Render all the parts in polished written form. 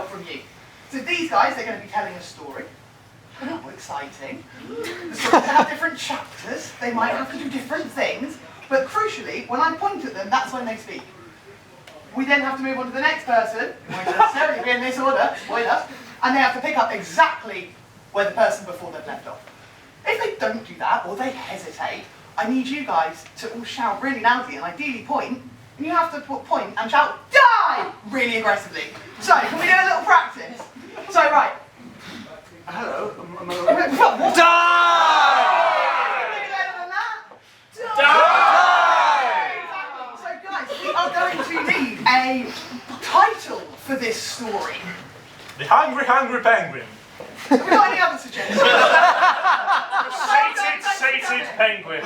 help from you. So these guys, they're going to be telling a story. How exciting. The stories will have different chapters. They might have to do different things. But crucially, when I point at them, that's when they speak. We then have to move on to the next person. It won't necessarily be in this order, spoiler. And they have to pick up exactly where the person before them left off. If they don't do that, or they hesitate, I need you guys to all shout really loudly and ideally point. And you have to point and shout, "Die!" really aggressively. So, can we do a little practice? So, right. Hello. What? Die! Any better than that? Die! Exactly. So, guys, we are going to need a title for this story. The Hungry, Hungry Penguin. Have we got any other suggestions? Sated penguin.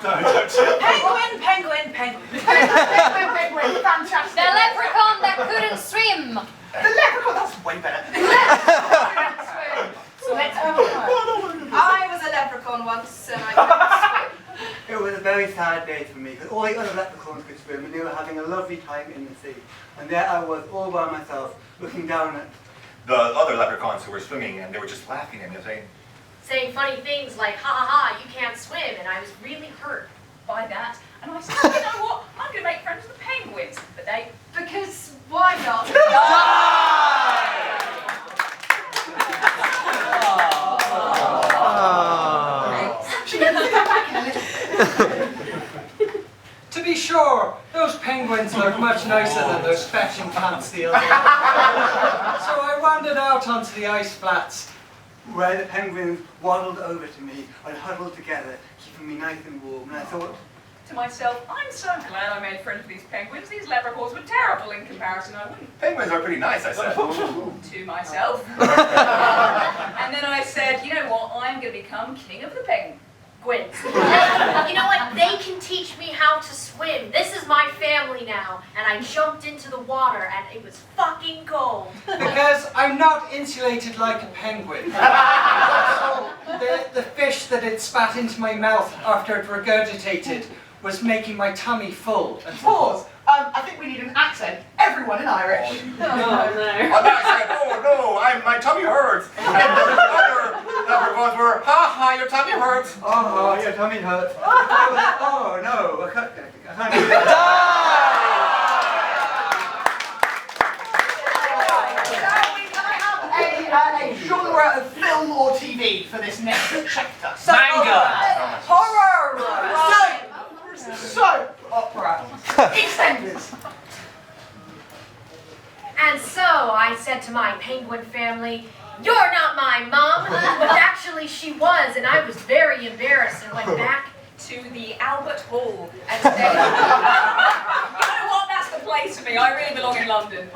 Penguin, penguin, penguin. Penguin, fantastic. The leprechaun that couldn't swim. The leprechaun, that's way better. So let's have a look. I was a leprechaun once and I couldn't swim. It was a very sad day for me because all the other leprechauns could swim and they were having a lovely time in the sea. And there I was all by myself looking down at The other leprechauns who were swimming, and they were just laughing at me, saying funny things like, "Ha ha ha, you can't swim," and I was really hurt by that. And I said, you know what, I'm going to make friends with the penguins. But they, because why not? To be sure, those penguins look much nicer than those fetching pants the other day. So I wandered out onto the ice flats, where the penguins waddled over to me and huddled together, keeping me nice and warm. And I thought, To myself, I'm so glad I made friends with these penguins. These leprechauns were terrible in comparison. I wouldn't. Penguins are pretty nice, I said. To myself. And then I said, you know what, I'm going to become king of the penguins. You know what? They can teach me how to swim. This is my family now. And I jumped into the water and it was fucking cold. because I'm not insulated like a penguin. So the fish that had spat into my mouth after it regurgitated was making my tummy full. And Pause. I think we need an accent. Everyone in Irish. And then I said, "Oh no, my tummy hurts." And the other leprechauns were, "Ha ha, your tummy hurts." oh, your tummy hurts. Oh no, I can't do that. Now we have a genre of film or TV for this next chapter. Manga. Horror! Soap opera. EastEnders. And so I said to my penguin family, "You're not my mom." But actually she was, and I was very embarrassed and went back To the Albert Hall and said, you know what, that's the place for me. I really belong in London.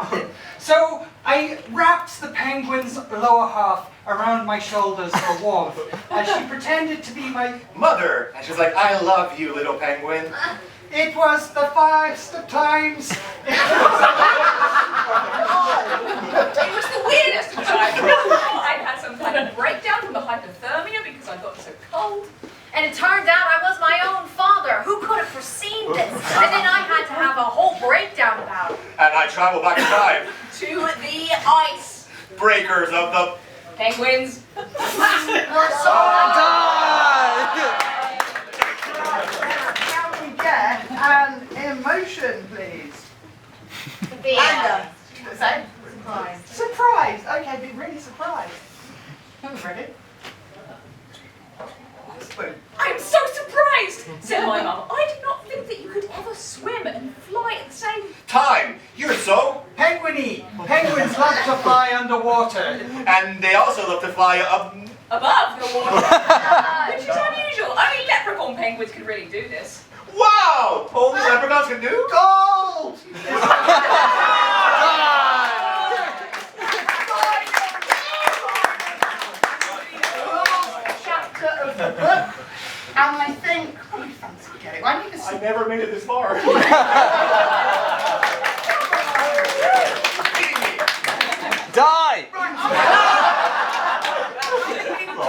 So I wrapped the penguin's lower half around my shoulders for warmth, as she pretended to be my... Mother. And she's like, "I love you, little penguin." It was the first of times. It was the weirdest of times. I'd had some kind of breakdown from the hypothermia because I got so cold. And it turned out I was my own father. Who could have foreseen this? And then I had to have a whole breakdown about it. And I travel back in time. To the ice. Breakers of the... Penguins. Can we get an emotion, please? Anger. Say? Surprise. Surprised. Okay, be really surprised. Ready? Spoon. I'm so surprised, said my mum. I did not think that you could ever swim and fly at the same Time. You're so... Penguiny! Penguins love to fly underwater. And they also love to fly up... above the water. Which is unusual. Only leprechaun penguins can really do this. Wow! All these leprechauns can do? Gold! Chapter of the book. And I think, oh, you fancy getting. I need to see. I never made it this far. Die!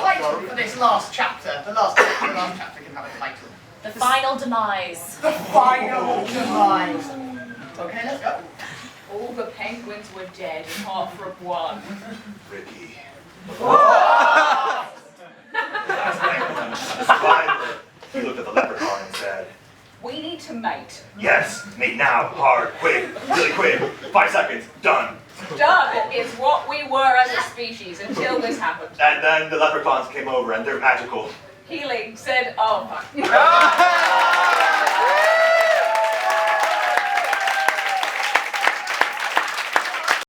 Title for this last chapter. The last chapter can have a title. The final demise. The final demise. Okay, let's go. all the penguins were dead apart from one. Ricky. Last penguin survivor. He looked at the leprechaun and said, We need to mate. yes, mate now, hard, quick, really quick. 5 seconds, done. Done is what we were as a species until this happened. And then the leprechauns came over and they're magical. Healing said, oh fuck.